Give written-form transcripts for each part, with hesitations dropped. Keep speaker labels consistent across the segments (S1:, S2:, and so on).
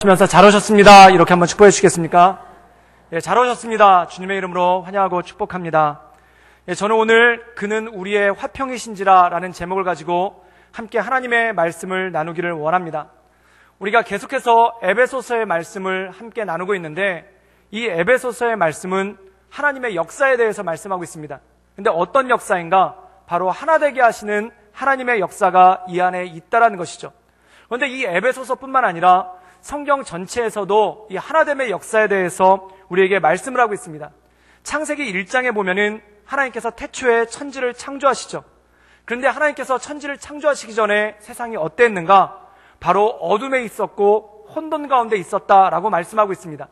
S1: 하면서 잘 오셨습니다. 이렇게 한번 축복해 주시겠습니까? 예, 잘 오셨습니다. 주님의 이름으로 환영하고 축복합니다. 예, 저는 오늘 그는 우리의 화평이신지라 라는 제목을 가지고 함께 하나님의 말씀을 나누기를 원합니다. 우리가 계속해서 에베소서의 말씀을 함께 나누고 있는데 이 에베소서의 말씀은 하나님의 역사에 대해서 말씀하고 있습니다. 근데 어떤 역사인가? 바로 하나 되게 하시는 하나님의 역사가 이 안에 있다라는 것이죠. 그런데 이 에베소서뿐만 아니라 성경 전체에서도 이 하나됨의 역사에 대해서 우리에게 말씀을 하고 있습니다. 창세기 1장에 보면은 하나님께서 태초에 천지를 창조하시죠. 그런데 하나님께서 천지를 창조하시기 전에 세상이 어땠는가? 바로 어둠에 있었고 혼돈 가운데 있었다라고 말씀하고 있습니다.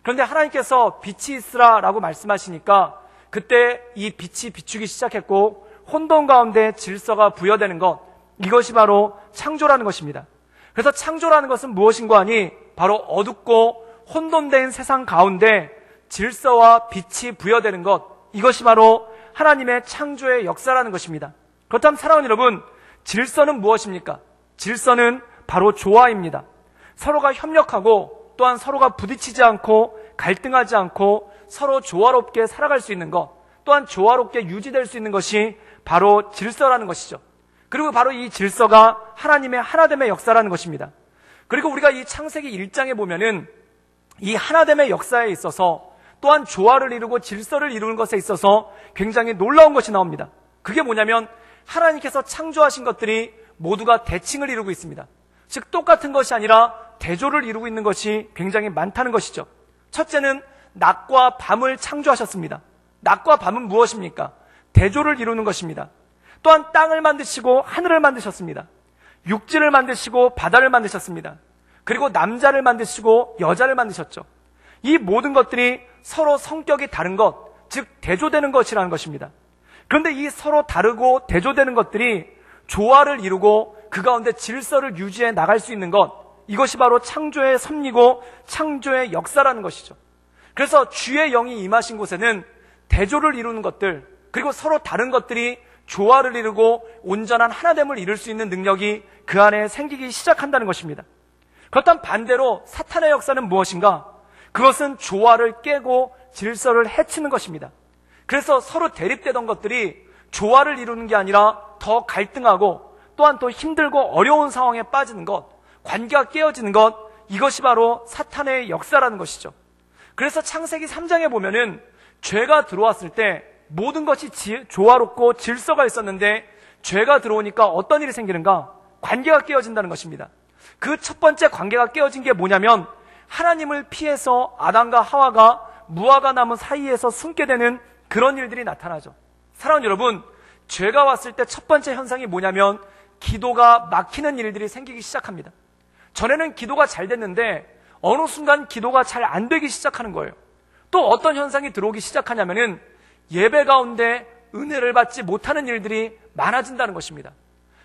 S1: 그런데 하나님께서 빛이 있으라라고 말씀하시니까 그때 이 빛이 비추기 시작했고 혼돈 가운데 질서가 부여되는 것, 이것이 바로 창조라는 것입니다. 그래서 창조라는 것은 무엇인가 하니 바로 어둡고 혼돈된 세상 가운데 질서와 빛이 부여되는 것, 이것이 바로 하나님의 창조의 역사라는 것입니다. 그렇다면 사랑하는 여러분, 질서는 무엇입니까? 질서는 바로 조화입니다. 서로가 협력하고 또한 서로가 부딪히지 않고 갈등하지 않고 서로 조화롭게 살아갈 수 있는 것, 또한 조화롭게 유지될 수 있는 것이 바로 질서라는 것이죠. 그리고 바로 이 질서가 하나님의 하나됨의 역사라는 것입니다. 그리고 우리가 이 창세기 1장에 보면은 이 하나됨의 역사에 있어서 또한 조화를 이루고 질서를 이루는 것에 있어서 굉장히 놀라운 것이 나옵니다. 그게 뭐냐면 하나님께서 창조하신 것들이 모두가 대칭을 이루고 있습니다. 즉 똑같은 것이 아니라 대조를 이루고 있는 것이 굉장히 많다는 것이죠. 첫째는 낮과 밤을 창조하셨습니다. 낮과 밤은 무엇입니까? 대조를 이루는 것입니다. 또한 땅을 만드시고 하늘을 만드셨습니다. 육지를 만드시고 바다를 만드셨습니다. 그리고 남자를 만드시고 여자를 만드셨죠. 이 모든 것들이 서로 성격이 다른 것, 즉 대조되는 것이라는 것입니다. 그런데 이 서로 다르고 대조되는 것들이 조화를 이루고 그 가운데 질서를 유지해 나갈 수 있는 것, 이것이 바로 창조의 섭리고 창조의 역사라는 것이죠. 그래서 주의 영이 임하신 곳에는 대조를 이루는 것들, 그리고 서로 다른 것들이 조화를 이루고 온전한 하나됨을 이룰 수 있는 능력이 그 안에 생기기 시작한다는 것입니다. 그렇다면 반대로 사탄의 역사는 무엇인가? 그것은 조화를 깨고 질서를 해치는 것입니다. 그래서 서로 대립되던 것들이 조화를 이루는 게 아니라 더 갈등하고 또한 더 힘들고 어려운 상황에 빠지는 것, 관계가 깨어지는 것, 이것이 바로 사탄의 역사라는 것이죠. 그래서 창세기 3장에 보면은 죄가 들어왔을 때 모든 것이 조화롭고 질서가 있었는데 죄가 들어오니까 어떤 일이 생기는가? 관계가 깨어진다는 것입니다. 그 첫 번째 관계가 깨어진 게 뭐냐면 하나님을 피해서 아담과 하와가 무화과 나무 사이에서 숨게 되는 그런 일들이 나타나죠. 사랑하는 여러분, 죄가 왔을 때 첫 번째 현상이 뭐냐면 기도가 막히는 일들이 생기기 시작합니다. 전에는 기도가 잘 됐는데 어느 순간 기도가 잘 안 되기 시작하는 거예요. 또 어떤 현상이 들어오기 시작하냐면은 예배 가운데 은혜를 받지 못하는 일들이 많아진다는 것입니다.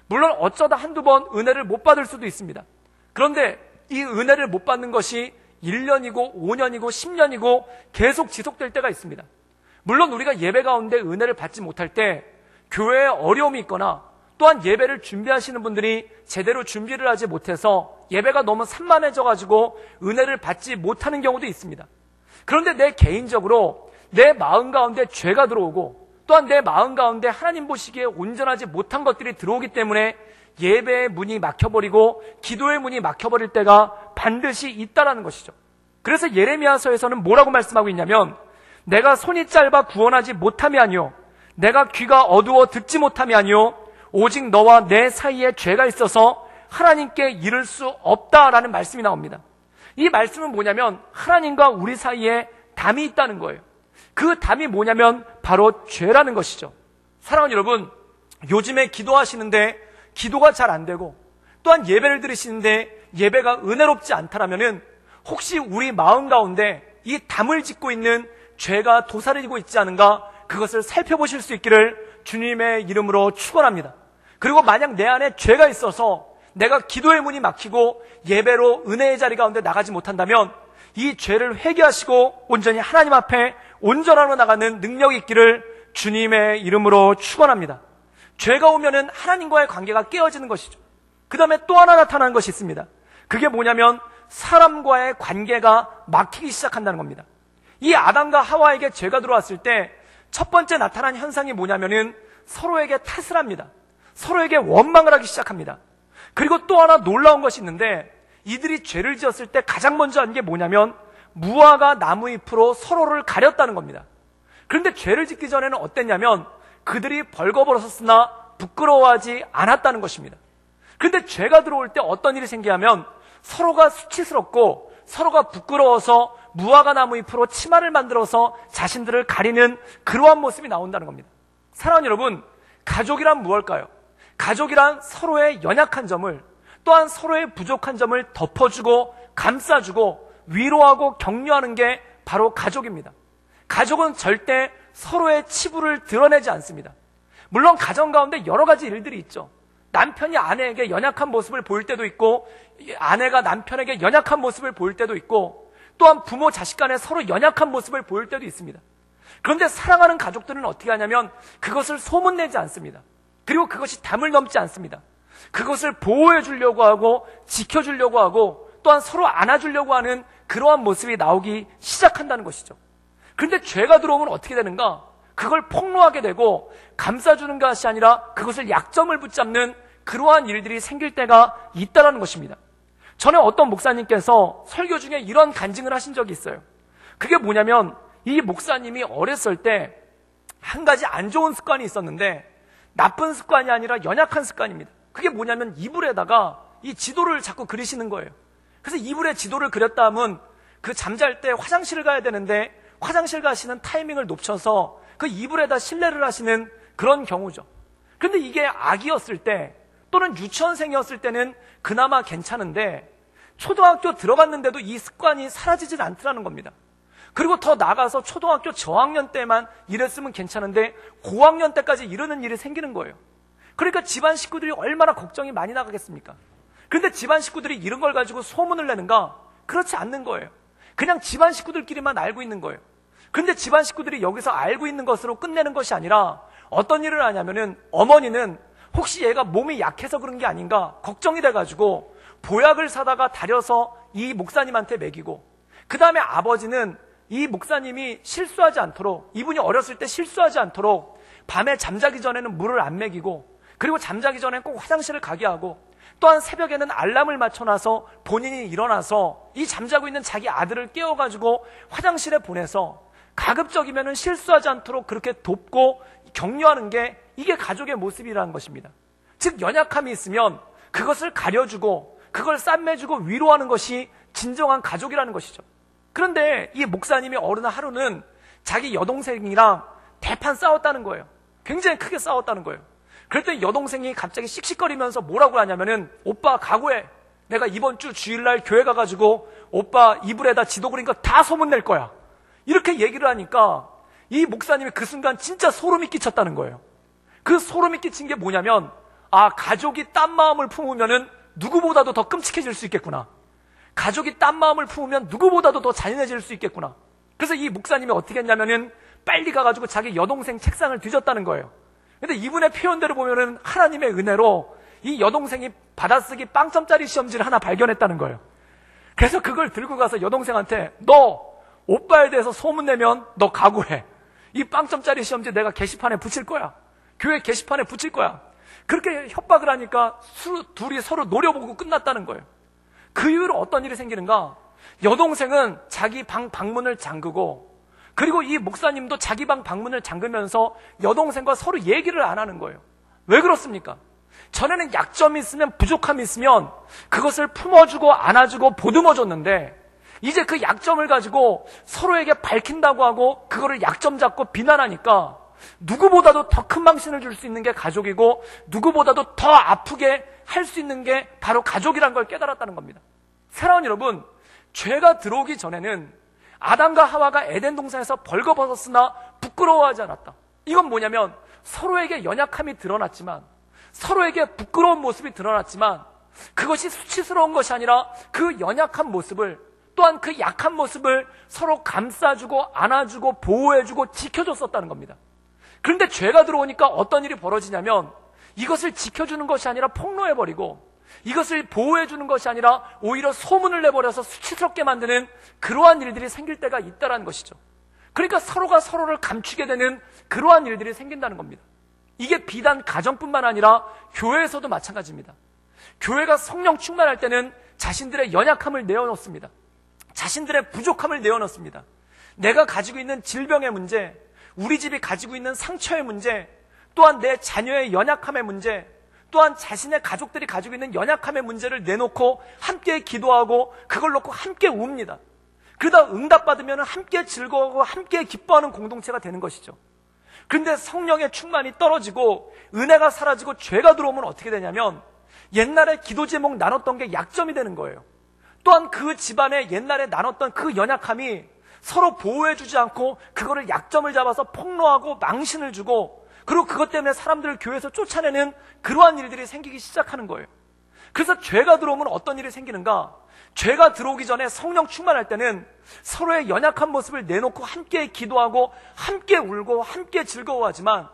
S1: 물론 어쩌다 한두 번 은혜를 못 받을 수도 있습니다. 그런데 이 은혜를 못 받는 것이 1년이고 5년이고 10년이고 계속 지속될 때가 있습니다. 물론 우리가 예배 가운데 은혜를 받지 못할 때 교회에 어려움이 있거나 또한 예배를 준비하시는 분들이 제대로 준비를 하지 못해서 예배가 너무 산만해져가지고 은혜를 받지 못하는 경우도 있습니다. 그런데 내 개인적으로 내 마음 가운데 죄가 들어오고 또한 내 마음 가운데 하나님 보시기에 온전하지 못한 것들이 들어오기 때문에 예배의 문이 막혀버리고 기도의 문이 막혀버릴 때가 반드시 있다라는 것이죠. 그래서 예레미야서에서는 뭐라고 말씀하고 있냐면 내가 손이 짧아 구원하지 못함이 아니요 내가 귀가 어두워 듣지 못함이 아니요 오직 너와 내 사이에 죄가 있어서 하나님께 이를 수 없다라는 말씀이 나옵니다. 이 말씀은 뭐냐면 하나님과 우리 사이에 담이 있다는 거예요. 그 담이 뭐냐면 바로 죄라는 것이죠. 사랑하는 여러분, 요즘에 기도하시는데 기도가 잘 안 되고 또한 예배를 드리시는데 예배가 은혜롭지 않다라면은 혹시 우리 마음 가운데 이 담을 짓고 있는 죄가 도사리고 있지 않은가, 그것을 살펴보실 수 있기를 주님의 이름으로 축원합니다. 그리고 만약 내 안에 죄가 있어서 내가 기도의 문이 막히고 예배로 은혜의 자리 가운데 나가지 못한다면 이 죄를 회개하시고 온전히 하나님 앞에 온전함으로 나가는 능력이 있기를 주님의 이름으로 축원합니다. 죄가 오면은 하나님과의 관계가 깨어지는 것이죠. 그 다음에 또 하나 나타나는 것이 있습니다. 그게 뭐냐면 사람과의 관계가 막히기 시작한다는 겁니다. 이 아담과 하와에게 죄가 들어왔을 때 첫 번째 나타난 현상이 뭐냐면은 서로에게 탓을 합니다. 서로에게 원망을 하기 시작합니다. 그리고 또 하나 놀라운 것이 있는데, 이들이 죄를 지었을 때 가장 먼저 한 게 뭐냐면 무화과 나무 잎으로 서로를 가렸다는 겁니다. 그런데 죄를 짓기 전에는 어땠냐면 그들이 벌거벗었으나 부끄러워하지 않았다는 것입니다. 그런데 죄가 들어올 때 어떤 일이 생기냐면 서로가 수치스럽고 서로가 부끄러워서 무화과 나무 잎으로 치마를 만들어서 자신들을 가리는 그러한 모습이 나온다는 겁니다. 사랑하는 여러분, 가족이란 무엇일까요? 가족이란 서로의 연약한 점을, 또한 서로의 부족한 점을 덮어주고 감싸주고 위로하고 격려하는 게 바로 가족입니다. 가족은 절대 서로의 치부를 드러내지 않습니다. 물론 가정 가운데 여러 가지 일들이 있죠. 남편이 아내에게 연약한 모습을 보일 때도 있고, 아내가 남편에게 연약한 모습을 보일 때도 있고, 또한 부모 자식 간에 서로 연약한 모습을 보일 때도 있습니다. 그런데 사랑하는 가족들은 어떻게 하냐면 그것을 소문내지 않습니다. 그리고 그것이 담을 넘지 않습니다. 그것을 보호해 주려고 하고 지켜주려고 하고 또한 서로 안아주려고 하는 그러한 모습이 나오기 시작한다는 것이죠. 그런데 죄가 들어오면 어떻게 되는가? 그걸 폭로하게 되고 감싸주는 것이 아니라 그것을 약점을 붙잡는 그러한 일들이 생길 때가 있다는 것입니다. 전에 어떤 목사님께서 설교 중에 이런 간증을 하신 적이 있어요. 그게 뭐냐면 이 목사님이 어렸을 때 한 가지 안 좋은 습관이 있었는데, 나쁜 습관이 아니라 연약한 습관입니다. 그게 뭐냐면 이불에다가 이 지도를 자꾸 그리시는 거예요. 그래서 이불에 지도를 그렸다 하면 그 잠잘 때 화장실을 가야 되는데 화장실 가시는 타이밍을 놓쳐서 그 이불에다 실내를 하시는 그런 경우죠. 그런데 이게 아기였을 때 또는 유치원생이었을 때는 그나마 괜찮은데 초등학교 들어갔는데도 이 습관이 사라지질 않더라는 겁니다. 그리고 더 나아가서 초등학교 저학년 때만 이랬으면 괜찮은데 고학년 때까지 이러는 일이 생기는 거예요. 그러니까 집안 식구들이 얼마나 걱정이 많이 나가겠습니까? 그런데 집안 식구들이 이런 걸 가지고 소문을 내는가? 그렇지 않는 거예요. 그냥 집안 식구들끼리만 알고 있는 거예요. 그런데 집안 식구들이 여기서 알고 있는 것으로 끝내는 것이 아니라 어떤 일을 하냐면은 어머니는 혹시 얘가 몸이 약해서 그런 게 아닌가 걱정이 돼가지고 보약을 사다가 다려서 이 목사님한테 먹이고, 그 다음에 아버지는 이 목사님이 실수하지 않도록, 이분이 어렸을 때 실수하지 않도록 밤에 잠자기 전에는 물을 안 먹이고, 그리고 잠자기 전에 꼭 화장실을 가게 하고, 또한 새벽에는 알람을 맞춰놔서 본인이 일어나서 이 잠자고 있는 자기 아들을 깨워가지고 화장실에 보내서 가급적이면은 실수하지 않도록 그렇게 돕고 격려하는 게 이게 가족의 모습이라는 것입니다. 즉 연약함이 있으면 그것을 가려주고 그걸 쌈매주고 위로하는 것이 진정한 가족이라는 것이죠. 그런데 이 목사님이 어느 하루는 자기 여동생이랑 대판 싸웠다는 거예요. 굉장히 크게 싸웠다는 거예요. 그랬더니 여동생이 갑자기 씩씩거리면서 뭐라고 하냐면은, 오빠 각오해. 내가 이번 주 주일날 교회 가가지고 오빠 이불에다 지도 그린 거 다 소문낼 거야. 이렇게 얘기를 하니까 이 목사님이 그 순간 진짜 소름이 끼쳤다는 거예요. 그 소름이 끼친 게 뭐냐면, 아, 가족이 딴 마음을 품으면은 누구보다도 더 끔찍해질 수 있겠구나. 가족이 딴 마음을 품으면 누구보다도 더 잔인해질 수 있겠구나. 그래서 이 목사님이 어떻게 했냐면은 빨리 가가지고 자기 여동생 책상을 뒤졌다는 거예요. 근데 이분의 표현대로 보면은 하나님의 은혜로 이 여동생이 받아쓰기 빵점짜리 시험지를 하나 발견했다는 거예요. 그래서 그걸 들고 가서 여동생한테, 너 오빠에 대해서 소문내면 너 각오해. 이 빵점짜리 시험지 내가 게시판에 붙일 거야. 교회 게시판에 붙일 거야. 그렇게 협박을 하니까 둘이 서로 노려보고 끝났다는 거예요. 그 이후로 어떤 일이 생기는가? 여동생은 자기 방 방문을 잠그고, 그리고 이 목사님도 자기 방 방문을 잠그면서 여동생과 서로 얘기를 안 하는 거예요. 왜 그렇습니까? 전에는 약점이 있으면, 부족함이 있으면 그것을 품어주고 안아주고 보듬어줬는데, 이제 그 약점을 가지고 서로에게 밝힌다고 하고 그거를 약점 잡고 비난하니까 누구보다도 더 큰 망신을 줄 수 있는 게 가족이고, 누구보다도 더 아프게 할 수 있는 게 바로 가족이라는 걸 깨달았다는 겁니다. 사랑하는 여러분, 죄가 들어오기 전에는 아담과 하와가 에덴 동산에서 벌거벗었으나 부끄러워하지 않았다. 이건 뭐냐면 서로에게 연약함이 드러났지만, 서로에게 부끄러운 모습이 드러났지만 그것이 수치스러운 것이 아니라 그 연약한 모습을, 또한 그 약한 모습을 서로 감싸주고 안아주고 보호해주고 지켜줬었다는 겁니다. 그런데 죄가 들어오니까 어떤 일이 벌어지냐면 이것을 지켜주는 것이 아니라 폭로해버리고, 이것을 보호해주는 것이 아니라 오히려 소문을 내버려서 수치스럽게 만드는 그러한 일들이 생길 때가 있다는 것이죠. 그러니까 서로가 서로를 감추게 되는 그러한 일들이 생긴다는 겁니다. 이게 비단 가정뿐만 아니라 교회에서도 마찬가지입니다. 교회가 성령 충만할 때는 자신들의 연약함을 내어놓습니다. 자신들의 부족함을 내어놓습니다. 내가 가지고 있는 질병의 문제, 우리 집이 가지고 있는 상처의 문제, 또한 내 자녀의 연약함의 문제, 또한 자신의 가족들이 가지고 있는 연약함의 문제를 내놓고 함께 기도하고 그걸 놓고 함께 웁니다. 그러다 응답받으면 함께 즐거워하고 함께 기뻐하는 공동체가 되는 것이죠. 그런데 성령의 충만이 떨어지고 은혜가 사라지고 죄가 들어오면 어떻게 되냐면 옛날에 기도 제목 나눴던 게 약점이 되는 거예요. 또한 그 집안에 옛날에 나눴던 그 연약함이 서로 보호해주지 않고 그거를 약점을 잡아서 폭로하고 망신을 주고 그리고 그것 때문에 사람들을 교회에서 쫓아내는 그러한 일들이 생기기 시작하는 거예요. 그래서 죄가 들어오면 어떤 일이 생기는가? 죄가 들어오기 전에 성령 충만할 때는 서로의 연약한 모습을 내놓고 함께 기도하고 함께 울고 함께 즐거워하지만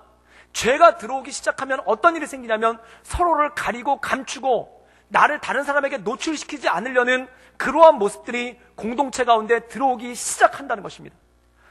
S1: 죄가 들어오기 시작하면 어떤 일이 생기냐면 서로를 가리고 감추고 나를 다른 사람에게 노출시키지 않으려는 그러한 모습들이 공동체 가운데 들어오기 시작한다는 것입니다.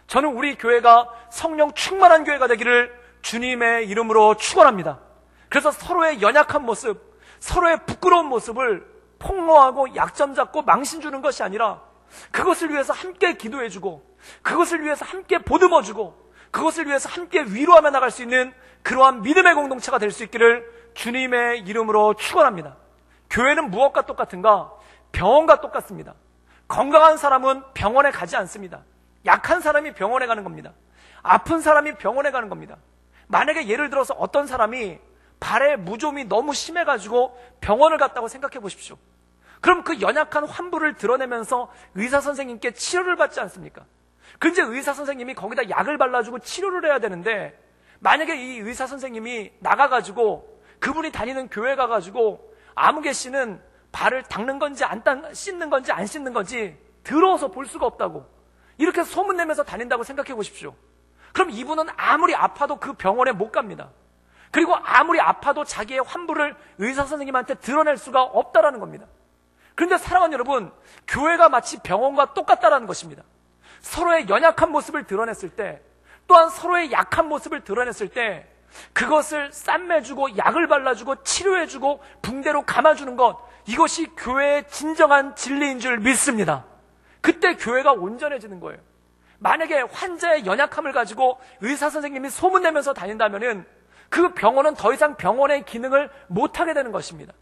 S1: 저는 우리 교회가 성령 충만한 교회가 되기를 주님의 이름으로 축원합니다. 그래서 서로의 연약한 모습, 서로의 부끄러운 모습을 폭로하고 약점 잡고 망신 주는 것이 아니라 그것을 위해서 함께 기도해주고 그것을 위해서 함께 보듬어주고 그것을 위해서 함께 위로하며 나갈 수 있는 그러한 믿음의 공동체가 될 수 있기를 주님의 이름으로 축원합니다. 교회는 무엇과 똑같은가? 병원과 똑같습니다. 건강한 사람은 병원에 가지 않습니다. 약한 사람이 병원에 가는 겁니다. 아픈 사람이 병원에 가는 겁니다. 만약에 예를 들어서 어떤 사람이 발에 무좀이 너무 심해가지고 병원을 갔다고 생각해 보십시오. 그럼 그 연약한 환부를 드러내면서 의사 선생님께 치료를 받지 않습니까? 근데 의사 선생님이 거기다 약을 발라주고 치료를 해야 되는데 만약에 이 의사 선생님이 나가가지고 그분이 다니는 교회 가가지고 아무개 씨는 발을 닦는 건지 안 씻는 건지 안 씻는 건지 더러워서 볼 수가 없다고 이렇게 소문내면서 다닌다고 생각해 보십시오. 그럼 이분은 아무리 아파도 그 병원에 못 갑니다. 그리고 아무리 아파도 자기의 환부를 의사 선생님한테 드러낼 수가 없다라는 겁니다. 그런데 사랑하는 여러분, 교회가 마치 병원과 똑같다라는 것입니다. 서로의 연약한 모습을 드러냈을 때 또한 서로의 약한 모습을 드러냈을 때 그것을 쌈매주고 약을 발라주고 치료해주고 붕대로 감아주는 것, 이것이 교회의 진정한 진리인 줄 믿습니다. 그때 교회가 온전해지는 거예요. 만약에 환자의 연약함을 가지고 의사 선생님이 소문내면서 다닌다면은 그 병원은 더 이상 병원의 기능을 못하게 되는 것입니다.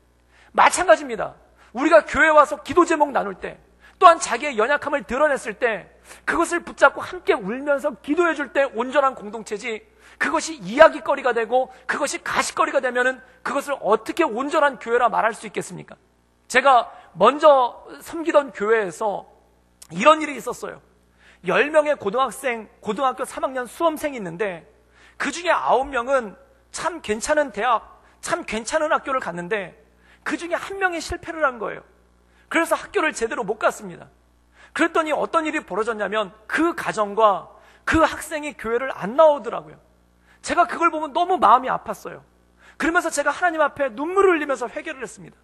S1: 마찬가지입니다. 우리가 교회에 와서 기도 제목 나눌 때 또한 자기의 연약함을 드러냈을 때 그것을 붙잡고 함께 울면서 기도해 줄 때 온전한 공동체지, 그것이 이야기거리가 되고 그것이 가십거리가 되면은 그것을 어떻게 온전한 교회라 말할 수 있겠습니까? 제가 먼저 섬기던 교회에서 이런 일이 있었어요. 10명의 고등학교 3학년 수험생이 있는데 그 중에 9명은 참 괜찮은 대학, 참 괜찮은 학교를 갔는데 그 중에 한 명이 실패를 한 거예요. 그래서 학교를 제대로 못 갔습니다. 그랬더니 어떤 일이 벌어졌냐면 그 가정과 그 학생이 교회를 안 나오더라고요. 제가 그걸 보면 너무 마음이 아팠어요. 그러면서 제가 하나님 앞에 눈물을 흘리면서 회개를 했습니다.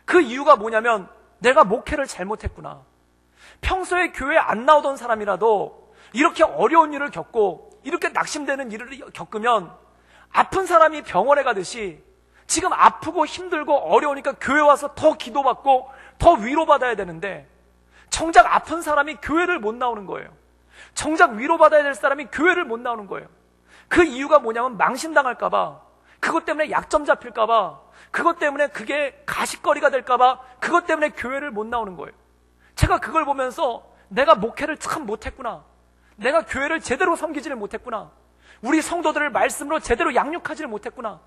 S1: 그 이유가 뭐냐면 내가 목회를 잘못했구나. 평소에 교회에 안 나오던 사람이라도 이렇게 어려운 일을 겪고 이렇게 낙심되는 일을 겪으면 아픈 사람이 병원에 가듯이 지금 아프고 힘들고 어려우니까 교회 와서 더 기도받고 더 위로받아야 되는데 정작 아픈 사람이 교회를 못 나오는 거예요. 정작 위로받아야 될 사람이 교회를 못 나오는 거예요. 그 이유가 뭐냐면 망신당할까봐, 그것 때문에 약점 잡힐까봐, 그것 때문에 그게 가십거리가 될까봐, 그것 때문에 교회를 못 나오는 거예요. 제가 그걸 보면서 내가 목회를 참 못했구나, 내가 교회를 제대로 섬기지를 못했구나, 우리 성도들을 말씀으로 제대로 양육하지를 못했구나.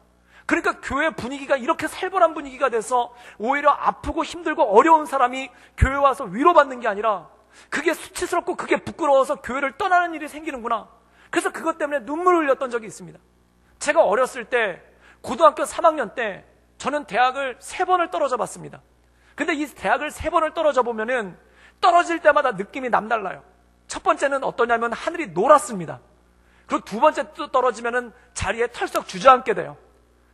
S1: 그러니까 교회 분위기가 이렇게 살벌한 분위기가 돼서 오히려 아프고 힘들고 어려운 사람이 교회 와서 위로받는 게 아니라 그게 수치스럽고 그게 부끄러워서 교회를 떠나는 일이 생기는구나. 그래서 그것 때문에 눈물을 흘렸던 적이 있습니다. 제가 어렸을 때 고등학교 3학년 때 저는 대학을 3번을 떨어져 봤습니다. 근데 이 대학을 3번을 떨어져 보면은 떨어질 때마다 느낌이 남달라요. 첫 번째는 어떠냐면 하늘이 노랗습니다. 그리고 두 번째 떨어지면은 자리에 털썩 주저앉게 돼요.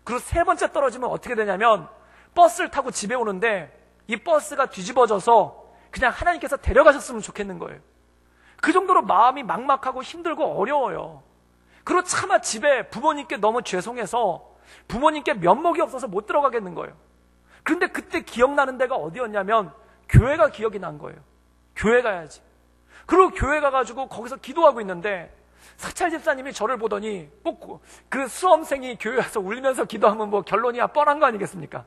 S1: 그리고 세 번째 떨어지면 어떻게 되냐면 버스를 타고 집에 오는데 이 버스가 뒤집어져서 그냥 하나님께서 데려가셨으면 좋겠는 거예요. 그 정도로 마음이 막막하고 힘들고 어려워요. 그리고 차마 집에 부모님께 너무 죄송해서 부모님께 면목이 없어서 못 들어가겠는 거예요. 그런데 그때 기억나는 데가 어디였냐면 교회가 기억이 난 거예요. 교회 가야지. 그리고 교회 가가지고 거기서 기도하고 있는데 사찰 집사님이 저를 보더니 꼭 그 수험생이 교회 와서 울면서 기도하면 뭐 결론이야 뻔한 거 아니겠습니까?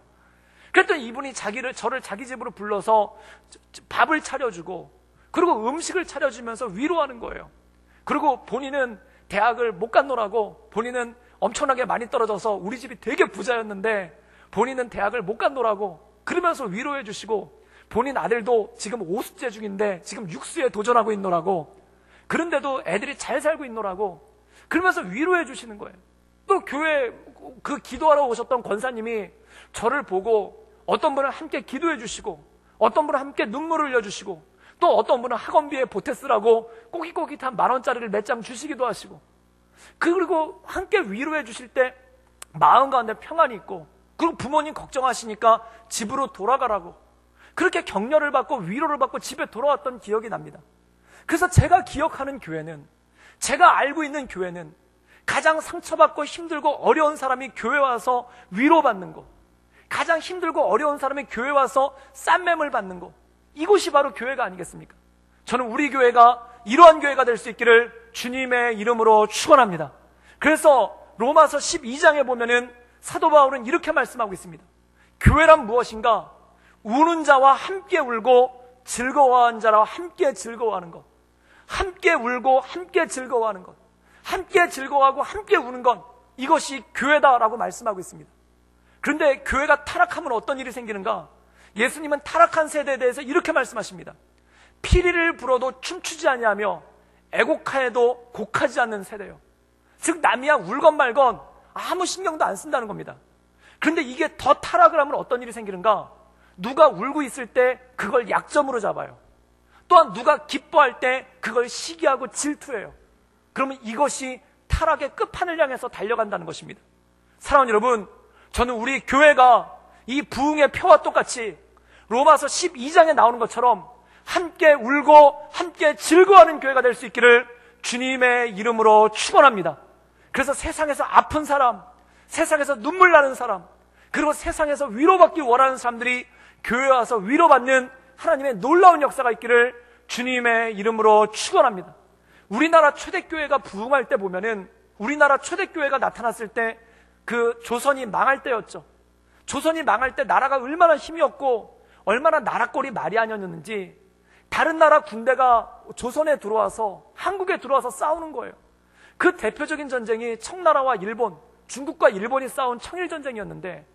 S1: 그랬더니 이분이 저를 자기 집으로 불러서 밥을 차려주고 그리고 음식을 차려주면서 위로하는 거예요. 그리고 본인은 대학을 못 갔노라고, 본인은 엄청나게 많이 떨어져서 우리 집이 되게 부자였는데 본인은 대학을 못 갔노라고 그러면서 위로해 주시고, 본인 아들도 지금 5수째 중인데 지금 6수에 도전하고 있노라고, 그런데도 애들이 잘 살고 있노라고 그러면서 위로해 주시는 거예요. 또 교회 그 기도하러 오셨던 권사님이 저를 보고 어떤 분은 함께 기도해 주시고, 어떤 분은 함께 눈물을 흘려주시고, 또 어떤 분은 학원비에 보태 쓰라고 꼬깃꼬깃한 10,000원짜리를 몇 장 주시기도 하시고, 그리고 함께 위로해 주실 때 마음 가운데 평안이 있고, 그리고 부모님 걱정하시니까 집으로 돌아가라고 그렇게 격려를 받고 위로를 받고 집에 돌아왔던 기억이 납니다. 그래서 제가 기억하는 교회는, 제가 알고 있는 교회는 가장 상처받고 힘들고 어려운 사람이 교회 와서 위로받는 것, 가장 힘들고 어려운 사람이 교회 와서 쌈매물 받는 것, 이곳이 바로 교회가 아니겠습니까? 저는 우리 교회가 이러한 교회가 될 수 있기를 주님의 이름으로 축원합니다. 그래서 로마서 12장에 보면은 사도 바울은 이렇게 말씀하고 있습니다. 교회란 무엇인가? 우는 자와 함께 울고 즐거워하는 자와 함께 즐거워하는 것, 함께 울고 함께 즐거워하는 것, 함께 즐거워하고 함께 우는 것, 이것이 교회다라고 말씀하고 있습니다. 그런데 교회가 타락하면 어떤 일이 생기는가? 예수님은 타락한 세대에 대해서 이렇게 말씀하십니다. 피리를 불어도 춤추지 아니하며 애곡하여도 곡하지 않는 세대요. 즉 남이야 울건 말건 아무 신경도 안 쓴다는 겁니다. 그런데 이게 더 타락을 하면 어떤 일이 생기는가? 누가 울고 있을 때 그걸 약점으로 잡아요. 또한 누가 기뻐할 때 그걸 시기하고 질투해요. 그러면 이것이 타락의 끝판을 향해서 달려간다는 것입니다. 사랑하는 여러분, 저는 우리 교회가 이 부흥의 표와 똑같이 로마서 12장에 나오는 것처럼 함께 울고 함께 즐거워하는 교회가 될 수 있기를 주님의 이름으로 축원합니다. 그래서 세상에서 아픈 사람, 세상에서 눈물 나는 사람, 그리고 세상에서 위로받기 원하는 사람들이 교회에 와서 위로받는 하나님의 놀라운 역사가 있기를 주님의 이름으로 축원합니다. 우리나라 초대교회가 부흥할 때 보면은, 우리나라 초대교회가 나타났을 때 그 조선이 망할 때였죠. 조선이 망할 때 나라가 얼마나 힘이 없고 얼마나 나라꼴이 말이 아니었는지 다른 나라 군대가 조선에 들어와서, 한국에 들어와서 싸우는 거예요. 그 대표적인 전쟁이 청나라와 일본, 중국과 일본이 싸운 청일전쟁이었는데,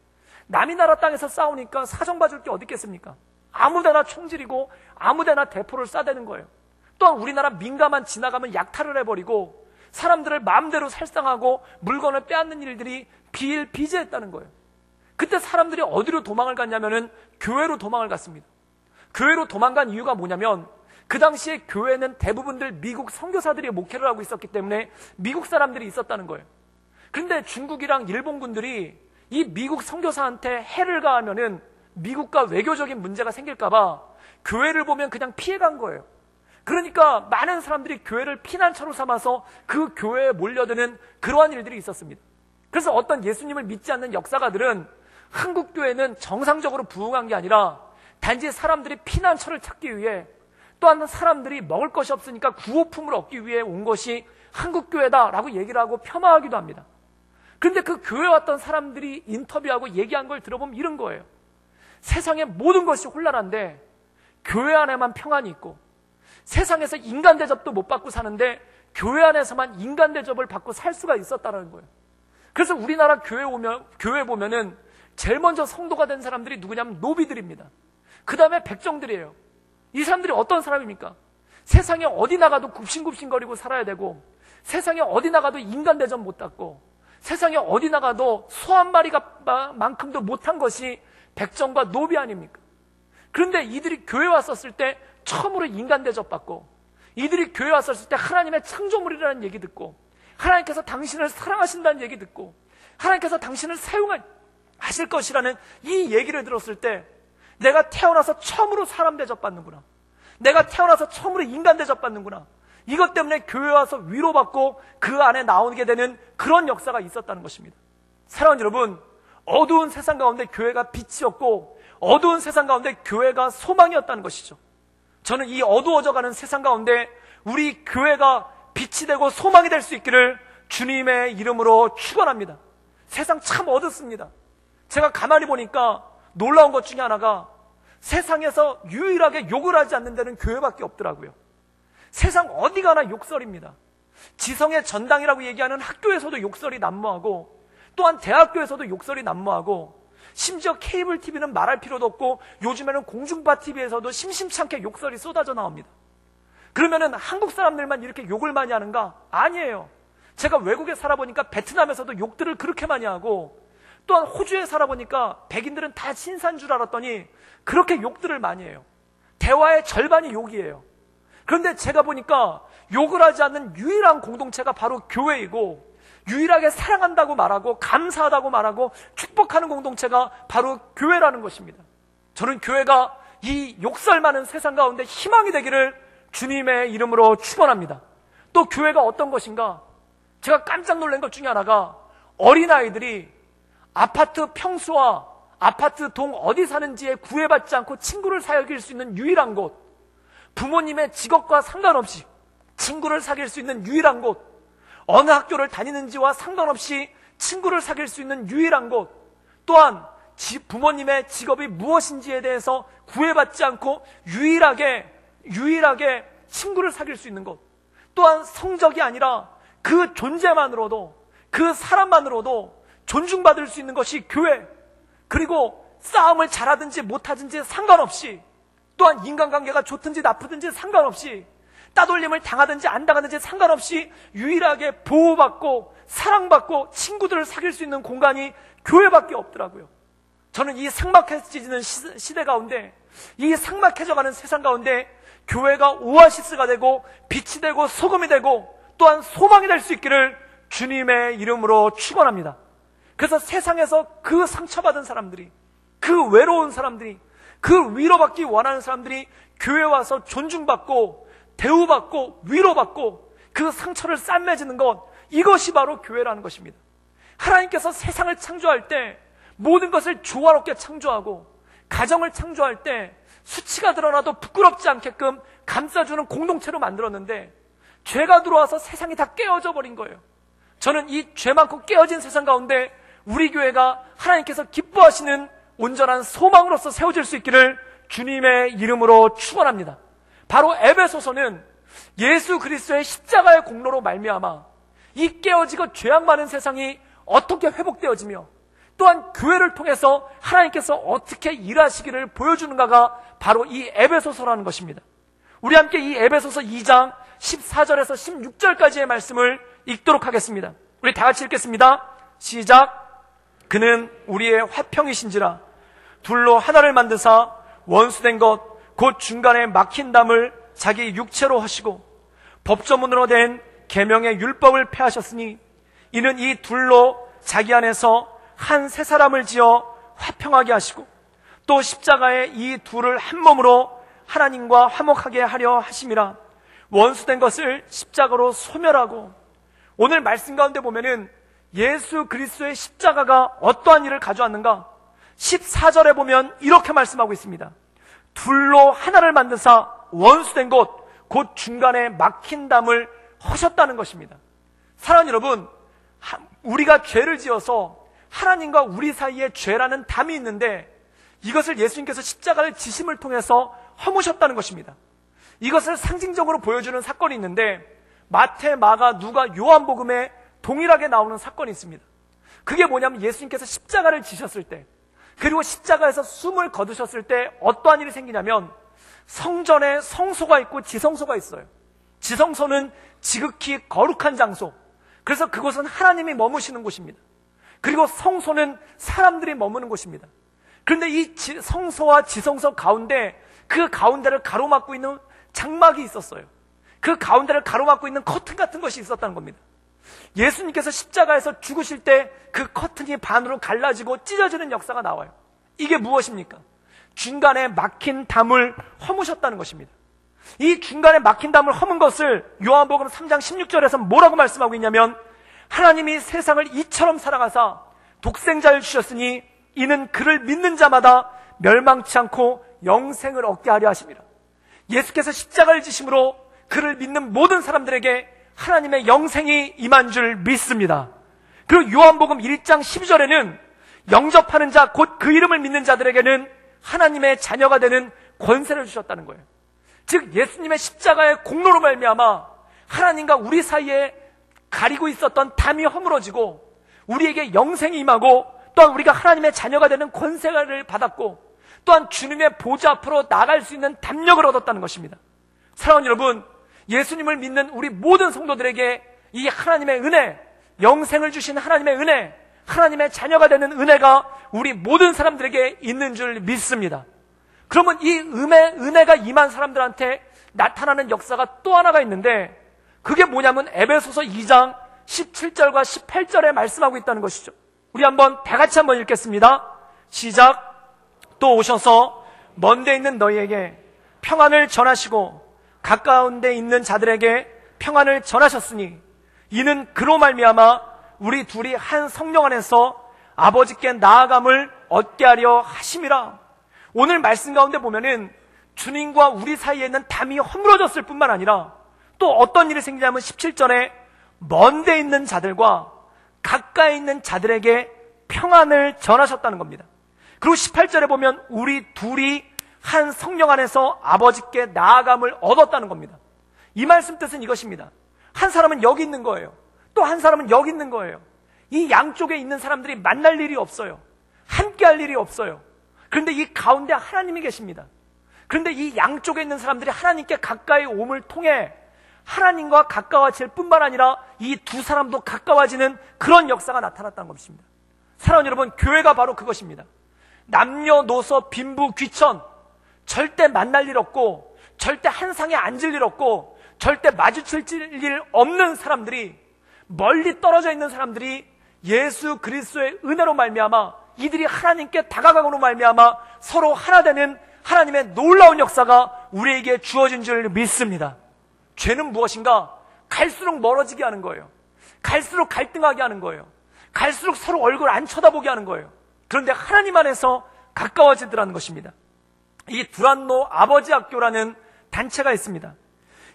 S1: 남이 나라 땅에서 싸우니까 사정봐줄 게 어디 있겠습니까? 아무데나 총질이고 아무데나 대포를 쏴대는 거예요. 또한 우리나라 민가만 지나가면 약탈을 해버리고 사람들을 마음대로 살상하고 물건을 빼앗는 일들이 비일비재했다는 거예요. 그때 사람들이 어디로 도망을 갔냐면은 교회로 도망을 갔습니다. 교회로 도망간 이유가 뭐냐면, 그 당시에 교회는 대부분들 미국 선교사들이 목회를 하고 있었기 때문에 미국 사람들이 있었다는 거예요. 그런데 중국이랑 일본군들이 이 미국 선교사한테 해를 가하면은 미국과 외교적인 문제가 생길까봐 교회를 보면 그냥 피해간 거예요. 그러니까 많은 사람들이 교회를 피난처로 삼아서 그 교회에 몰려드는 그러한 일들이 있었습니다. 그래서 어떤 예수님을 믿지 않는 역사가들은 한국 교회는 정상적으로 부흥한 게 아니라 단지 사람들이 피난처를 찾기 위해, 또한 사람들이 먹을 것이 없으니까 구호품을 얻기 위해 온 것이 한국 교회다라고 얘기를 하고 폄하하기도 합니다. 그런데 그 교회에 왔던 사람들이 인터뷰하고 얘기한 걸 들어보면 이런 거예요. 세상의 모든 것이 혼란한데 교회 안에만 평안이 있고, 세상에서 인간 대접도 못 받고 사는데 교회 안에서만 인간 대접을 받고 살 수가 있었다는 거예요. 그래서 우리나라 교회 보면은 제일 먼저 성도가 된 사람들이 누구냐면 노비들입니다. 그 다음에 백정들이에요. 이 사람들이 어떤 사람입니까? 세상에 어디 나가도 굽신굽신거리고 살아야 되고, 세상에 어디 나가도 인간 대접 못 받고, 세상에 어디 나가도 소 한 마리가 만큼도 못한 것이 백정과 노비 아닙니까? 그런데 이들이 교회 왔었을 때 처음으로 인간 대접받고, 이들이 교회 왔었을 때 하나님의 창조물이라는 얘기 듣고, 하나님께서 당신을 사랑하신다는 얘기 듣고, 하나님께서 당신을 가실 것이라는 이 얘기를 들었을 때 내가 태어나서 처음으로 사람 대접받는구나. 내가 태어나서 처음으로 인간 대접받는구나. 이것 때문에 교회 와서 위로받고 그 안에 나오게 되는 그런 역사가 있었다는 것입니다. 사랑하는 여러분, 어두운 세상 가운데 교회가 빛이었고 어두운 세상 가운데 교회가 소망이었다는 것이죠. 저는 이 어두워져가는 세상 가운데 우리 교회가 빛이 되고 소망이 될 수 있기를 주님의 이름으로 축원합니다. 세상 참 어둡습니다. 제가 가만히 보니까 놀라운 것 중에 하나가 세상에서 유일하게 욕을 하지 않는 데는 교회밖에 없더라고요. 세상 어디 가나 욕설입니다. 지성의 전당이라고 얘기하는 학교에서도 욕설이 난무하고, 또한 대학교에서도 욕설이 난무하고, 심지어 케이블 TV는 말할 필요도 없고 요즘에는 공중파 TV에서도 심심치 않게 욕설이 쏟아져 나옵니다. 그러면은 한국 사람들만 이렇게 욕을 많이 하는가? 아니에요. 제가 외국에 살아보니까 베트남에서도 욕들을 그렇게 많이 하고, 또한 호주에 살아보니까 백인들은 다 신사인 줄 알았더니 그렇게 욕들을 많이 해요. 대화의 절반이 욕이에요. 그런데 제가 보니까 욕을 하지 않는 유일한 공동체가 바로 교회이고, 유일하게 사랑한다고 말하고 감사하다고 말하고 축복하는 공동체가 바로 교회라는 것입니다. 저는 교회가 이 욕설 많은 세상 가운데 희망이 되기를 주님의 이름으로 축원합니다. 또 교회가 어떤 것인가? 제가 깜짝 놀란 것 중에 하나가 어린아이들이 아파트 평수와 아파트 동 어디 사는지에 구애받지 않고 친구를 사귈 수 있는 유일한 곳, 부모님의 직업과 상관없이 친구를 사귈 수 있는 유일한 곳, 어느 학교를 다니는지와 상관없이 친구를 사귈 수 있는 유일한 곳, 또한 부모님의 직업이 무엇인지에 대해서 구애받지 않고 유일하게 친구를 사귈 수 있는 곳, 또한 성적이 아니라 그 존재만으로도, 그 사람만으로도 존중받을 수 있는 것이 교회. 그리고 싸움을 잘하든지 못하든지 상관없이, 또한 인간관계가 좋든지 나쁘든지 상관없이, 따돌림을 당하든지 안 당하든지 상관없이 유일하게 보호받고 사랑받고 친구들을 사귈 수 있는 공간이 교회밖에 없더라고요. 저는 이 삭막해지는 시대 가운데, 이 삭막해져가는 세상 가운데 교회가 오아시스가 되고 빛이 되고 소금이 되고 또한 소망이 될 수 있기를 주님의 이름으로 축원합니다. 그래서 세상에서 그 상처받은 사람들이, 그 외로운 사람들이, 그 위로받기 원하는 사람들이 교회에 와서 존중받고 대우받고 위로받고 그 상처를 쌈매지는 것, 이것이 바로 교회라는 것입니다. 하나님께서 세상을 창조할 때 모든 것을 조화롭게 창조하고, 가정을 창조할 때 수치가 드러나도 부끄럽지 않게끔 감싸주는 공동체로 만들었는데, 죄가 들어와서 세상이 다 깨어져 버린 거예요. 저는 이 죄 많고 깨어진 세상 가운데 우리 교회가 하나님께서 기뻐하시는 온전한 소망으로서 세워질 수 있기를 주님의 이름으로 축원합니다. 바로 에베소서는 예수 그리스도의 십자가의 공로로 말미암아 이 깨어지고 죄악 많은 세상이 어떻게 회복되어지며, 또한 교회를 통해서 하나님께서 어떻게 일하시기를 보여주는가가 바로 이 에베소서라는 것입니다. 우리 함께 이 에베소서 2장 14절에서 16절까지의 말씀을 읽도록 하겠습니다. 우리 다 같이 읽겠습니다. 시작. 그는 우리의 화평이신지라 둘로 하나를 만드사 원수된 것 곧 중간에 막힌 담을 자기 육체로 하시고 법조문으로 된 계명의 율법을 폐하셨으니, 이는 이 둘로 자기 안에서 한 세 사람을 지어 화평하게 하시고 또 십자가에 이 둘을 한 몸으로 하나님과 화목하게 하려 하심이라. 원수된 것을 십자가로 소멸하고. 오늘 말씀 가운데 보면은 예수 그리스도의 십자가가 어떠한 일을 가져왔는가? 14절에 보면 이렇게 말씀하고 있습니다. 둘로 하나를 만드사 원수된 것 곧 중간에 막힌 담을 허셨다는 것입니다. 사랑하는 여러분, 우리가 죄를 지어서 하나님과 우리 사이에 죄라는 담이 있는데, 이것을 예수님께서 십자가를 지심을 통해서 허무셨다는 것입니다. 이것을 상징적으로 보여주는 사건이 있는데, 마태, 마가, 누가, 요한복음에 동일하게 나오는 사건이 있습니다. 그게 뭐냐면 예수님께서 십자가를 지셨을 때, 그리고 십자가에서 숨을 거두셨을 때 어떠한 일이 생기냐면, 성전에 성소가 있고 지성소가 있어요. 지성소는 지극히 거룩한 장소, 그래서 그곳은 하나님이 머무시는 곳입니다. 그리고 성소는 사람들이 머무는 곳입니다. 그런데 이 성소와 지성소 가운데, 그 가운데를 가로막고 있는 장막이 있었어요. 그 가운데를 가로막고 있는 커튼 같은 것이 있었다는 겁니다. 예수님께서 십자가에서 죽으실 때 그 커튼이 반으로 갈라지고 찢어지는 역사가 나와요. 이게 무엇입니까? 중간에 막힌 담을 허무셨다는 것입니다. 이 중간에 막힌 담을 허문 것을 요한복음 3장 16절에서 뭐라고 말씀하고 있냐면, 하나님이 세상을 이처럼 사랑하사 독생자를 주셨으니 이는 그를 믿는 자마다 멸망치 않고 영생을 얻게 하려 하심이라. 예수께서 십자가를 지심으로 그를 믿는 모든 사람들에게 하나님의 영생이 임한 줄 믿습니다. 그리고 요한복음 1장 12절에는 영접하는 자, 곧 그 이름을 믿는 자들에게는 하나님의 자녀가 되는 권세를 주셨다는 거예요. 즉 예수님의 십자가의 공로로 말미암아 하나님과 우리 사이에 가리고 있었던 담이 허물어지고 우리에게 영생이 임하고, 또한 우리가 하나님의 자녀가 되는 권세를 받았고, 또한 주님의 보좌 앞으로 나갈 수 있는 담력을 얻었다는 것입니다. 사랑하는 여러분, 예수님을 믿는 우리 모든 성도들에게 이 하나님의 은혜, 영생을 주신 하나님의 은혜, 하나님의 자녀가 되는 은혜가 우리 모든 사람들에게 있는 줄 믿습니다. 그러면 이 은혜가 임한 사람들한테 나타나는 역사가 또 하나가 있는데, 그게 뭐냐면 에베소서 2장 17절과 18절에 말씀하고 있다는 것이죠. 우리 다 같이 한번 읽겠습니다. 시작. 또 오셔서 먼데 있는 너희에게 평안을 전하시고 가까운 데 있는 자들에게 평안을 전하셨으니 이는 그로 말미암아 우리 둘이 한 성령 안에서 아버지께 나아감을 얻게 하려 하심이라. 오늘 말씀 가운데 보면은 주님과 우리 사이에 있는 담이 허물어졌을 뿐만 아니라 또 어떤 일이 생기냐면 17절에 먼데 있는 자들과 가까이 있는 자들에게 평안을 전하셨다는 겁니다. 그리고 18절에 보면 우리 둘이 한 성령 안에서 아버지께 나아감을 얻었다는 겁니다. 이 말씀 뜻은 이것입니다. 한 사람은 여기 있는 거예요. 또 한 사람은 여기 있는 거예요. 이 양쪽에 있는 사람들이 만날 일이 없어요. 함께 할 일이 없어요. 그런데 이 가운데 하나님이 계십니다. 그런데 이 양쪽에 있는 사람들이 하나님께 가까이 옴을 통해 하나님과 가까워질 뿐만 아니라 이 두 사람도 가까워지는 그런 역사가 나타났다는 것입니다. 사랑하는 여러분, 교회가 바로 그것입니다. 남녀노소 빈부 귀천, 절대 만날 일 없고 절대 한 상에 앉을 일 없고 절대 마주칠 일 없는 사람들이, 멀리 떨어져 있는 사람들이 예수 그리스도의 은혜로 말미암아 이들이 하나님께 다가가고로 말미암아 서로 하나 되는 하나님의 놀라운 역사가 우리에게 주어진 줄 믿습니다. 죄는 무엇인가? 갈수록 멀어지게 하는 거예요. 갈수록 갈등하게 하는 거예요. 갈수록 서로 얼굴 안 쳐다보게 하는 거예요. 그런데 하나님 안에서 가까워지더라는 것입니다. 이 두란노 아버지 학교라는 단체가 있습니다.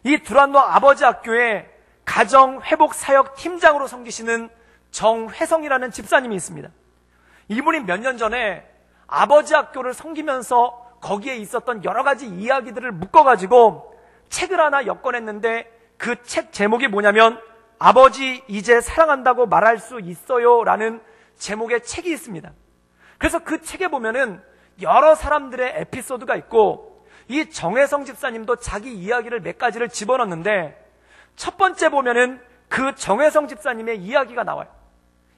S1: 이 두란노 아버지 학교에 가정회복사역 팀장으로 섬기시는 정회성이라는 집사님이 있습니다. 이분이 몇 년 전에 아버지 학교를 섬기면서 거기에 있었던 여러 가지 이야기들을 묶어가지고 책을 하나 엮어냈는데, 그 책 제목이 뭐냐면 아버지 이제 사랑한다고 말할 수 있어요 라는 제목의 책이 있습니다. 그래서 그 책에 보면은 여러 사람들의 에피소드가 있고, 이 정혜성 집사님도 자기 이야기를 몇 가지를 집어넣는데, 첫 번째 보면은 그 정혜성 집사님의 이야기가 나와요.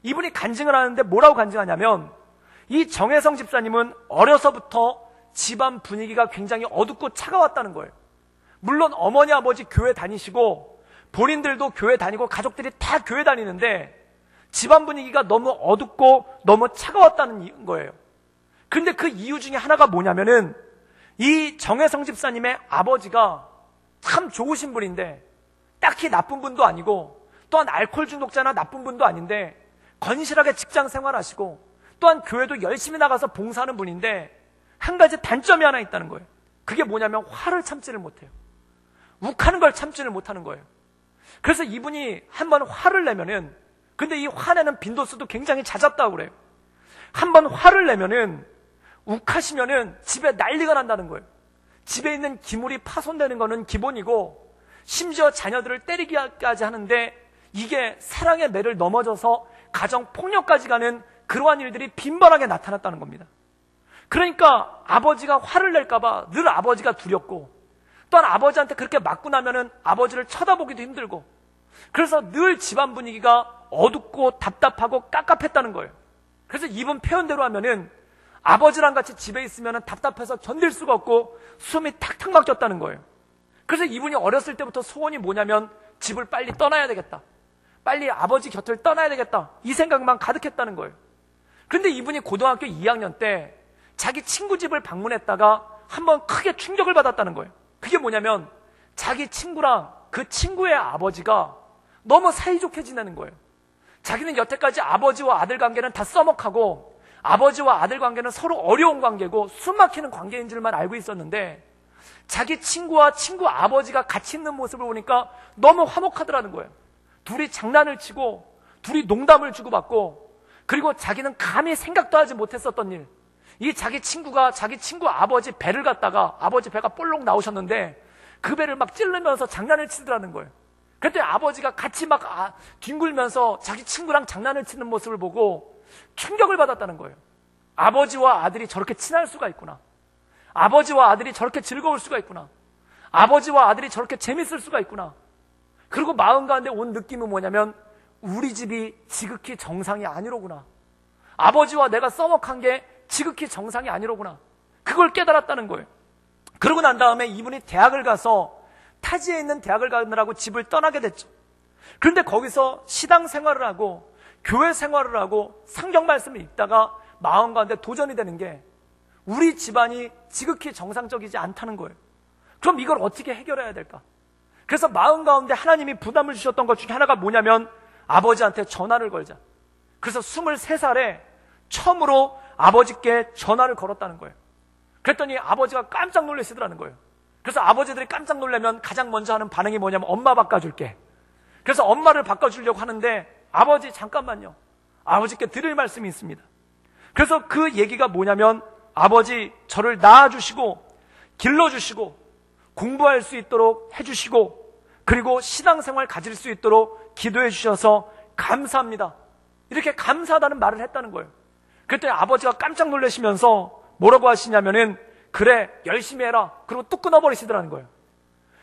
S1: 이분이 간증을 하는데 뭐라고 간증하냐면, 이 정혜성 집사님은 어려서부터 집안 분위기가 굉장히 어둡고 차가웠다는 거예요. 물론 어머니 아버지 교회 다니시고 본인들도 교회 다니고 가족들이 다 교회 다니는데 집안 분위기가 너무 어둡고 너무 차가웠다는 거예요. 그런데 그 이유 중에 하나가 뭐냐면은 이 정혜성 집사님의 아버지가 참 좋으신 분인데 딱히 나쁜 분도 아니고, 또한 알코올 중독자나 나쁜 분도 아닌데 건실하게 직장 생활하시고, 또한 교회도 열심히 나가서 봉사하는 분인데 한 가지 단점이 하나 있다는 거예요. 그게 뭐냐면 화를 참지를 못해요. 욱하는 걸 참지를 못하는 거예요. 그래서 이분이 한번 화를 내면은, 근데 이 화내는 빈도수도 굉장히 잦았다고 그래요. 한번 화를 내면은 욱하시면은 집에 난리가 난다는 거예요. 집에 있는 기물이 파손되는 거는 기본이고, 심지어 자녀들을 때리기까지 하는데 이게 사랑의 매를 넘어져서 가정 폭력까지 가는 그러한 일들이 빈번하게 나타났다는 겁니다. 그러니까 아버지가 화를 낼까봐 늘 아버지가 두렵고, 또한 아버지한테 그렇게 맞고 나면은 아버지를 쳐다보기도 힘들고, 그래서 늘 집안 분위기가 어둡고 답답하고 깝깝했다는 거예요. 그래서 이분 표현대로 하면은 아버지랑 같이 집에 있으면은 답답해서 견딜 수가 없고 숨이 탁탁 막혔다는 거예요. 그래서 이분이 어렸을 때부터 소원이 뭐냐면 집을 빨리 떠나야 되겠다. 빨리 아버지 곁을 떠나야 되겠다. 이 생각만 가득했다는 거예요. 그런데 이분이 고등학교 2학년 때 자기 친구 집을 방문했다가 한번 크게 충격을 받았다는 거예요. 그게 뭐냐면 자기 친구랑 그 친구의 아버지가 너무 사이좋게 지내는 거예요. 자기는 여태까지 아버지와 아들 관계는 다 써먹하고 아버지와 아들 관계는 서로 어려운 관계고 숨막히는 관계인 줄만 알고 있었는데 자기 친구와 친구 아버지가 같이 있는 모습을 보니까 너무 화목하더라는 거예요. 둘이 장난을 치고 둘이 농담을 주고받고 그리고 자기는 감히 생각도 하지 못했었던 일, 이 자기 친구가 자기 친구 아버지 배를 갖다가 아버지 배가 볼록 나오셨는데 그 배를 막 찌르면서 장난을 치더라는 거예요. 그때 아버지가 같이 막 뒹굴면서 자기 친구랑 장난을 치는 모습을 보고 충격을 받았다는 거예요. 아버지와 아들이 저렇게 친할 수가 있구나. 아버지와 아들이 저렇게 즐거울 수가 있구나. 아버지와 아들이 저렇게 재밌을 수가 있구나. 그리고 마음 가운데 온 느낌은 뭐냐면 우리 집이 지극히 정상이 아니로구나. 아버지와 내가 써먹한 게 지극히 정상이 아니로구나. 그걸 깨달았다는 거예요. 그러고 난 다음에 이분이 대학을 가서 타지에 있는 대학을 가느라고 집을 떠나게 됐죠. 그런데 거기서 시당 생활을 하고 교회 생활을 하고 성경 말씀을 읽다가 마음 가운데 도전이 되는 게 우리 집안이 지극히 정상적이지 않다는 거예요. 그럼 이걸 어떻게 해결해야 될까? 그래서 마음 가운데 하나님이 부담을 주셨던 것 중에 하나가 뭐냐면 아버지한테 전화를 걸자. 그래서 23살에 처음으로 아버지께 전화를 걸었다는 거예요. 그랬더니 아버지가 깜짝 놀라시더라는 거예요. 그래서 아버지들이 깜짝 놀라면 가장 먼저 하는 반응이 뭐냐면 엄마 바꿔줄게. 그래서 엄마를 바꿔주려고 하는데 아버지 잠깐만요. 아버지께 드릴 말씀이 있습니다. 그래서 그 얘기가 뭐냐면 아버지 저를 낳아주시고 길러주시고 공부할 수 있도록 해주시고 그리고 신앙생활 가질 수 있도록 기도해 주셔서 감사합니다. 이렇게 감사하다는 말을 했다는 거예요. 그랬더니 아버지가 깜짝 놀라시면서 뭐라고 하시냐면은 그래 열심히 해라. 그리고 뚝 끊어버리시더라는 거예요.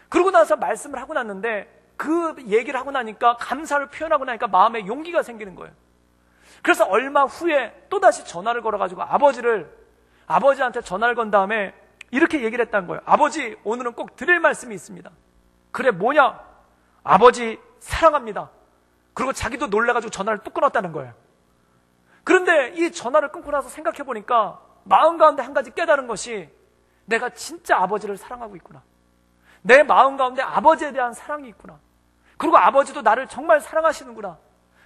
S1: 그러고 나서 말씀을 하고 났는데 그 얘기를 하고 나니까 감사를 표현하고 나니까 마음에 용기가 생기는 거예요. 그래서 얼마 후에 또다시 전화를 걸어가지고 아버지한테 전화를 건 다음에 이렇게 얘기를 했다는 거예요. 아버지 오늘은 꼭 드릴 말씀이 있습니다. 그래 뭐냐? 아버지 사랑합니다. 그리고 자기도 놀라가지고 전화를 뚝 끊었다는 거예요. 그런데 이 전화를 끊고 나서 생각해보니까 마음 가운데 한 가지 깨달은 것이 내가 진짜 아버지를 사랑하고 있구나. 내 마음 가운데 아버지에 대한 사랑이 있구나. 그리고 아버지도 나를 정말 사랑하시는구나.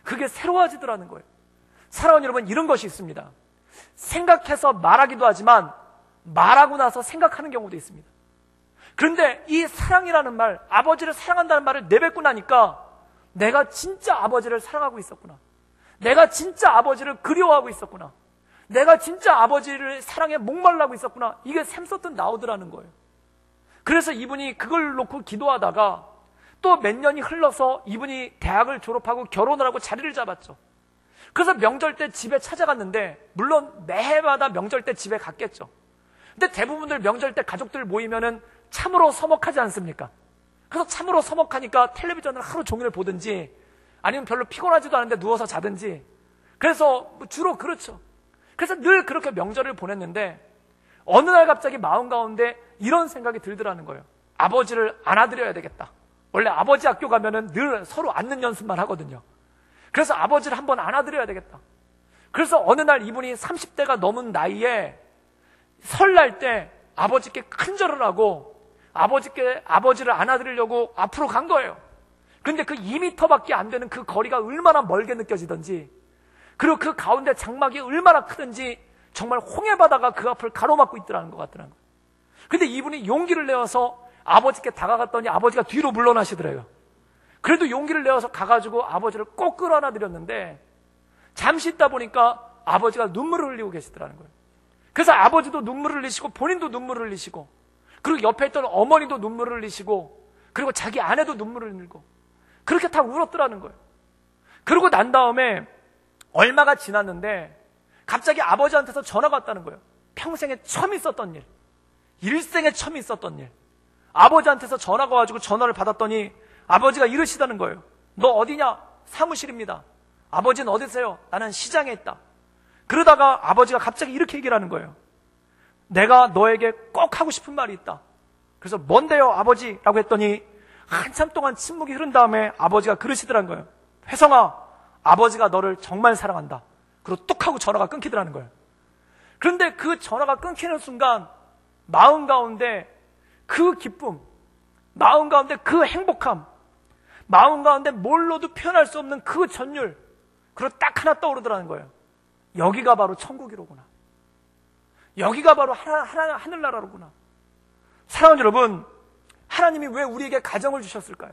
S1: 그게 새로워지더라는 거예요. 사랑하는 여러분, 이런 것이 있습니다. 생각해서 말하기도 하지만 말하고 나서 생각하는 경우도 있습니다. 그런데 이 사랑이라는 말, 아버지를 사랑한다는 말을 내뱉고 나니까 내가 진짜 아버지를 사랑하고 있었구나. 내가 진짜 아버지를 그리워하고 있었구나. 내가 진짜 아버지를 사랑에 목말라고 있었구나. 이게 샘솟듯 나오더라는 거예요. 그래서 이분이 그걸 놓고 기도하다가 또 몇 년이 흘러서 이분이 대학을 졸업하고 결혼을 하고 자리를 잡았죠. 그래서 명절 때 집에 찾아갔는데 물론 매해마다 명절 때 집에 갔겠죠. 근데 대부분들 명절 때 가족들 모이면은 참으로 서먹하지 않습니까? 그래서 참으로 서먹하니까 텔레비전을 하루 종일 보든지 아니면 별로 피곤하지도 않은데 누워서 자든지 그래서 주로 그렇죠. 그래서 늘 그렇게 명절을 보냈는데 어느 날 갑자기 마음 가운데 이런 생각이 들더라는 거예요. 아버지를 안아드려야 되겠다. 원래 아버지 학교 가면은 늘 서로 안는 연습만 하거든요. 그래서 아버지를 한번 안아드려야 되겠다. 그래서 어느 날 이분이 30대가 넘은 나이에 설날 때 아버지께 큰절을 하고 아버지를 안아드리려고 앞으로 간 거예요. 그런데 그 2m밖에 안 되는 그 거리가 얼마나 멀게 느껴지던지 그리고 그 가운데 장막이 얼마나 크든지 정말 홍해바다가 그 앞을 가로막고 있더라는 것 같더라고요. 근데 이분이 용기를 내어서 아버지께 다가갔더니 아버지가 뒤로 물러나시더래요. 그래도 용기를 내어서 가가지고 아버지를 꼭 끌어안아드렸는데 잠시 있다 보니까 아버지가 눈물을 흘리고 계시더라는 거예요. 그래서 아버지도 눈물을 흘리시고 본인도 눈물을 흘리시고 그리고 옆에 있던 어머니도 눈물을 흘리시고 그리고 자기 아내도 눈물을 흘리고 그렇게 다 울었더라는 거예요. 그러고 난 다음에 얼마가 지났는데 갑자기 아버지한테서 전화가 왔다는 거예요. 평생에 처음 있었던 일, 일생에 처음 있었던 일. 아버지한테서 전화가 와가지고 전화를 받았더니 아버지가 이러시다는 거예요. 너 어디냐? 사무실입니다. 아버지는 어디세요? 나는 시장에 있다. 그러다가 아버지가 갑자기 이렇게 얘기를 하는 거예요. 내가 너에게 꼭 하고 싶은 말이 있다. 그래서 뭔데요 아버지? 라고 했더니 한참 동안 침묵이 흐른 다음에 아버지가 그러시더란 거예요. 혜성아, 아버지가 너를 정말 사랑한다. 그리고 뚝 하고 전화가 끊기더라는 거예요. 그런데 그 전화가 끊기는 순간 마음 가운데 그 기쁨, 마음 가운데 그 행복함, 마음 가운데 뭘로도 표현할 수 없는 그 전율, 그리고 딱 하나 떠오르더라는 거예요. 여기가 바로 천국이로구나. 여기가 바로 하늘나라로구나. 사랑하는 여러분, 하나님이 왜 우리에게 가정을 주셨을까요?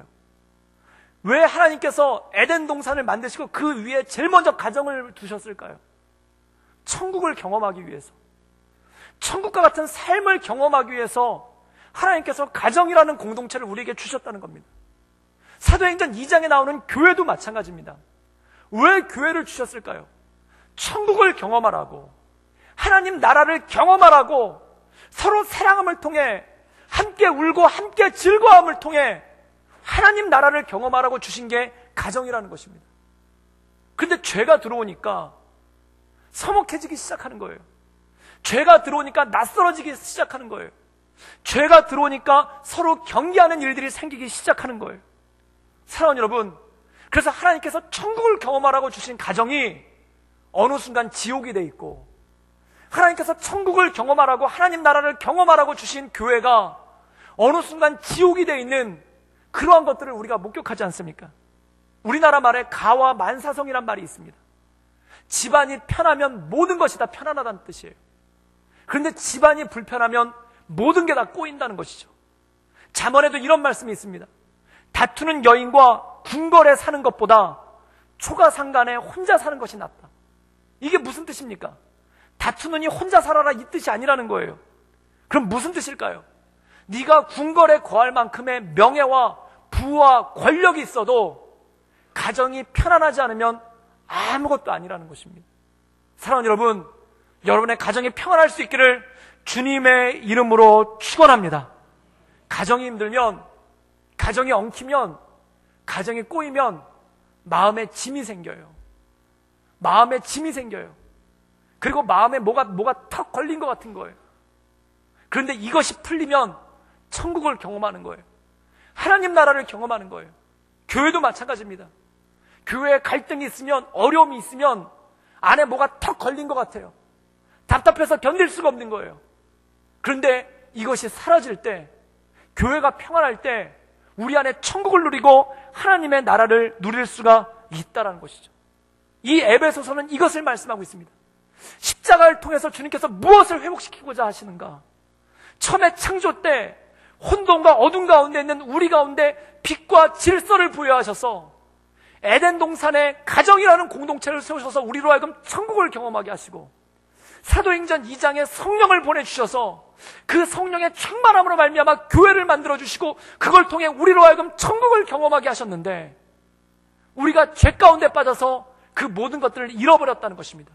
S1: 왜 하나님께서 에덴 동산을 만드시고 그 위에 제일 먼저 가정을 두셨을까요? 천국을 경험하기 위해서, 천국과 같은 삶을 경험하기 위해서 하나님께서 가정이라는 공동체를 우리에게 주셨다는 겁니다. 사도행전 2장에 나오는 교회도 마찬가지입니다. 왜 교회를 주셨을까요? 천국을 경험하라고, 하나님 나라를 경험하라고, 서로 사랑함을 통해 함께 울고 함께 즐거움을 통해 하나님 나라를 경험하라고 주신 게 가정이라는 것입니다. 그런데 죄가 들어오니까 서먹해지기 시작하는 거예요. 죄가 들어오니까 낯설어지기 시작하는 거예요. 죄가 들어오니까 서로 경계하는 일들이 생기기 시작하는 거예요. 사랑하는 여러분, 그래서 하나님께서 천국을 경험하라고 주신 가정이 어느 순간 지옥이 돼 있고, 하나님께서 천국을 경험하라고, 하나님 나라를 경험하라고 주신 교회가 어느 순간 지옥이 돼 있는 그러한 것들을 우리가 목격하지 않습니까? 우리나라 말에 가와 만사성이란 말이 있습니다. 집안이 편하면 모든 것이 다 편안하다는 뜻이에요. 그런데 집안이 불편하면 모든 게 다 꼬인다는 것이죠. 잠언에도 이런 말씀이 있습니다. 다투는 여인과 궁궐에 사는 것보다 초가상간에 혼자 사는 것이 낫다. 이게 무슨 뜻입니까? 다투느니 혼자 살아라, 이 뜻이 아니라는 거예요. 그럼 무슨 뜻일까요? 네가 궁궐에 거할 만큼의 명예와 부와 권력이 있어도 가정이 편안하지 않으면 아무것도 아니라는 것입니다. 사랑하는 여러분, 여러분의 가정이 평안할 수 있기를 주님의 이름으로 축원합니다. 가정이 힘들면, 가정이 엉키면, 가정이 꼬이면 마음에 짐이 생겨요. 마음에 짐이 생겨요. 그리고 마음에 뭐가 턱 걸린 것 같은 거예요. 그런데 이것이 풀리면 천국을 경험하는 거예요. 하나님 나라를 경험하는 거예요. 교회도 마찬가지입니다. 교회에 갈등이 있으면, 어려움이 있으면 안에 뭐가 턱 걸린 것 같아요. 답답해서 견딜 수가 없는 거예요. 그런데 이것이 사라질 때, 교회가 평안할 때 우리 안에 천국을 누리고 하나님의 나라를 누릴 수가 있다는 것이죠. 이 에베소서는 이것을 말씀하고 있습니다. 십자가를 통해서 주님께서 무엇을 회복시키고자 하시는가? 처음에 창조 때 혼돈과 어둠 가운데 있는 우리 가운데 빛과 질서를 부여하셔서 에덴 동산에 가정이라는 공동체를 세우셔서 우리로 하여금 천국을 경험하게 하시고, 사도행전 2장에 성령을 보내주셔서 그 성령의 충만함으로 말미암아 교회를 만들어주시고, 그걸 통해 우리로 하여금 천국을 경험하게 하셨는데, 우리가 죄 가운데 빠져서 그 모든 것들을 잃어버렸다는 것입니다.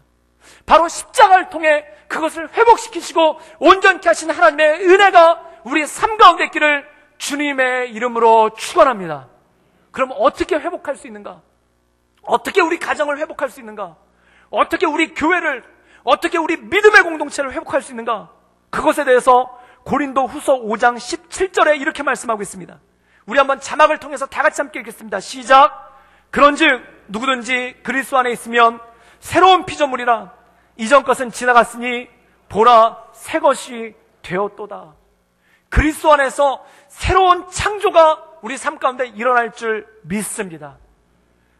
S1: 바로 십자가를 통해 그것을 회복시키시고 온전케 하신 하나님의 은혜가 우리 삶 가운데 있기를 주님의 이름으로 축원합니다. 그럼 어떻게 회복할 수 있는가? 어떻게 우리 가정을 회복할 수 있는가? 어떻게 우리 교회를, 어떻게 우리 믿음의 공동체를 회복할 수 있는가? 그것에 대해서 고린도 후서 5장 17절에 이렇게 말씀하고 있습니다. 우리 한번 자막을 통해서 다 같이 함께 읽겠습니다. 시작. 그런즉 누구든지 그리스도 안에 있으면 새로운 피조물이라, 이전 것은 지나갔으니 보라 새 것이 되었도다. 그리스도 안에서 새로운 창조가 우리 삶 가운데 일어날 줄 믿습니다.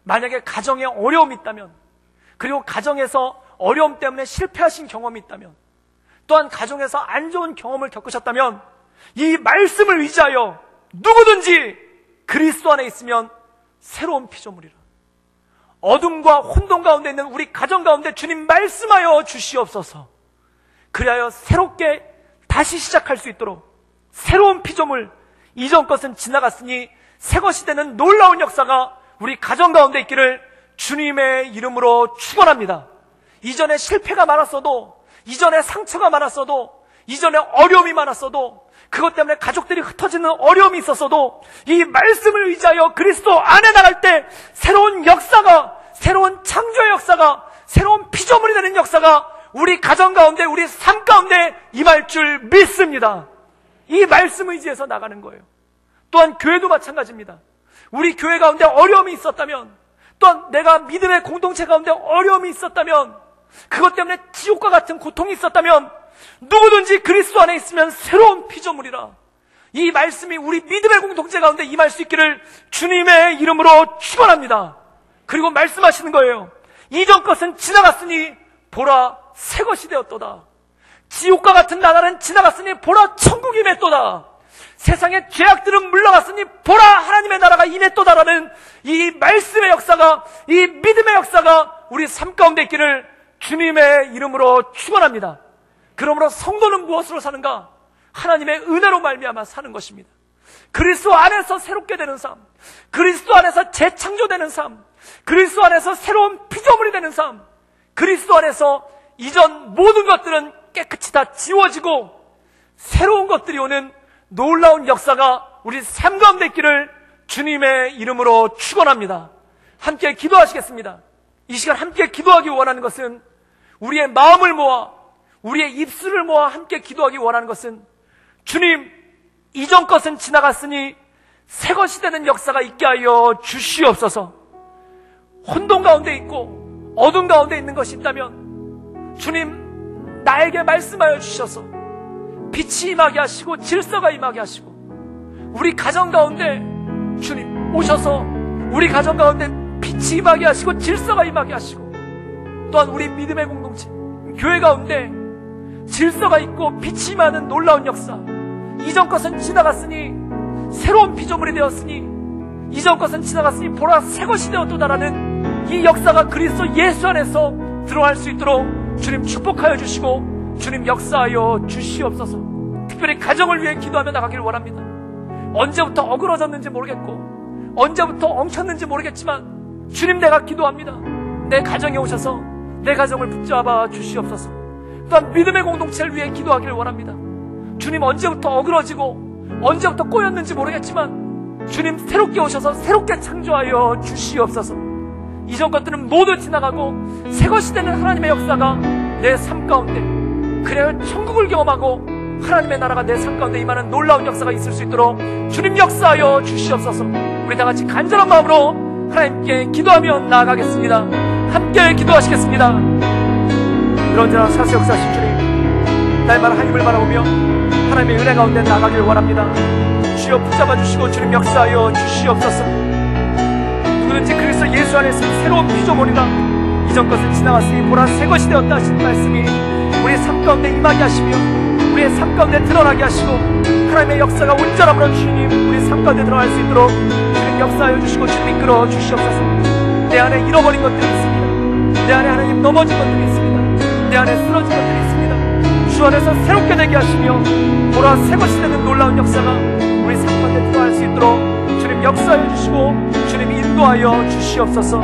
S1: 만약에 가정에 어려움이 있다면, 그리고 가정에서 어려움 때문에 실패하신 경험이 있다면, 또한 가정에서 안 좋은 경험을 겪으셨다면, 이 말씀을 의지하여 누구든지 그리스도 안에 있으면 새로운 피조물이라. 어둠과 혼돈 가운데 있는 우리 가정 가운데 주님 말씀하여 주시옵소서. 그리하여 새롭게 다시 시작할 수 있도록 새로운 피조물, 이전 것은 지나갔으니 새 것이 되는 놀라운 역사가 우리 가정 가운데 있기를 주님의 이름으로 축원합니다. 이전에 실패가 많았어도, 이전에 상처가 많았어도, 이전에 어려움이 많았어도, 그것 때문에 가족들이 흩어지는 어려움이 있었어도 이 말씀을 의지하여 그리스도 안에 나갈 때 새로운 역사가, 새로운 창조의 역사가, 새로운 피조물이 되는 역사가 우리 가정 가운데, 우리 삶 가운데 임할 줄 믿습니다. 이 말씀 의지해서 나가는 거예요. 또한 교회도 마찬가지입니다. 우리 교회 가운데 어려움이 있었다면, 또한 내가 믿음의 공동체 가운데 어려움이 있었다면, 그것 때문에 지옥과 같은 고통이 있었다면 누구든지 그리스도 안에 있으면 새로운 피조물이라. 이 말씀이 우리 믿음의 공동체 가운데 임할 수 있기를 주님의 이름으로 축원합니다. 그리고 말씀하시는 거예요. 이전 것은 지나갔으니 보라 새 것이 되었도다. 지옥과 같은 나날은 지나갔으니 보라 천국이 맺도다. 세상의 죄악들은 물러갔으니 보라 하나님의 나라가 임했도다라는 이 말씀의 역사가, 이 믿음의 역사가 우리 삶 가운데 있기를 주님의 이름으로 축원합니다. 그러므로 성도는 무엇으로 사는가? 하나님의 은혜로 말미암아 사는 것입니다. 그리스도 안에서 새롭게 되는 삶, 그리스도 안에서 재창조되는 삶, 그리스도 안에서 새로운 피조물이 되는 삶, 그리스도 안에서 이전 모든 것들은 깨끗이 다 지워지고 새로운 것들이 오는 놀라운 역사가 우리 삶 가운데 있기를 주님의 이름으로 축원합니다. 함께 기도하시겠습니다. 이 시간 함께 기도하기 원하는 것은, 우리의 마음을 모아 우리의 입술을 모아 함께 기도하기 원하는 것은, 주님, 이전 것은 지나갔으니 새 것이 되는 역사가 있게 하여 주시옵소서. 혼돈 가운데 있고 어둠 가운데 있는 것이 있다면 주님, 나에게 말씀하여 주셔서 빛이 임하게 하시고 질서가 임하게 하시고, 우리 가정 가운데 주님 오셔서 우리 가정 가운데 빛이 임하게 하시고 질서가 임하게 하시고, 또한 우리 믿음의 공동체 교회 가운데 질서가 있고 빛이 임하는 놀라운 역사, 이전 것은 지나갔으니 새로운 피조물이 되었으니 이전 것은 지나갔으니 보라 새 것이 되었도다라는 이 역사가 그리스도 예수 안에서 들어갈 수 있도록 주님 축복하여 주시고 주님 역사하여 주시옵소서. 특별히 가정을 위해 기도하며 나가기를 원합니다. 언제부터 어그러졌는지 모르겠고 언제부터 엉켰는지 모르겠지만 주님, 내가 기도합니다. 내 가정에 오셔서 내 가정을 붙잡아 주시옵소서. 또한 믿음의 공동체를 위해 기도하기를 원합니다. 주님, 언제부터 어그러지고 언제부터 꼬였는지 모르겠지만 주님, 새롭게 오셔서 새롭게 창조하여 주시옵소서. 이전 것들은 모두 지나가고 새 것이 되는 하나님의 역사가 내 삶 가운데, 그래야 천국을 경험하고 하나님의 나라가 내 삶 가운데 임하는 놀라운 역사가 있을 수 있도록 주님 역사하여 주시옵소서. 우리 다 같이 간절한 마음으로 하나님께 기도하며 나아가겠습니다. 함께 기도하시겠습니다. 이런저런 사수 역사하신 주님, 날마다 하나님을 바라보며 하나님의 은혜 가운데 나가길 원합니다. 주여 붙잡아 주시고 주님 역사하여 주시옵소서. 누구든지 그리스도 예수 안에 있으면 새로운 피조물이라. 이전 것은 지나갔으니 보라 새 것이 되었다 하시는 말씀이 우리의 삶 가운데 임하게 하시며 우리의 삶 가운데 드러나게 하시고, 하나님의 역사가 온전함으로 주님 우리의 삶 가운데 들어갈 수 있도록 주님 역사하여 주시고 주님 이끌어 주시옵소서. 내 안에 잃어버린 것들이 있습니다. 내 안에 하나님 넘어진 것들이 있습니다. 내 안에 쓰러진 것들이 있습니다. 주 안에서 새롭게 되게 하시며 보라 새 것이 되는 놀라운 역사가 우리 삶 가운데 들어갈 수 있도록 주님 역사하여 주시고 주님 인도하여 주시옵소서.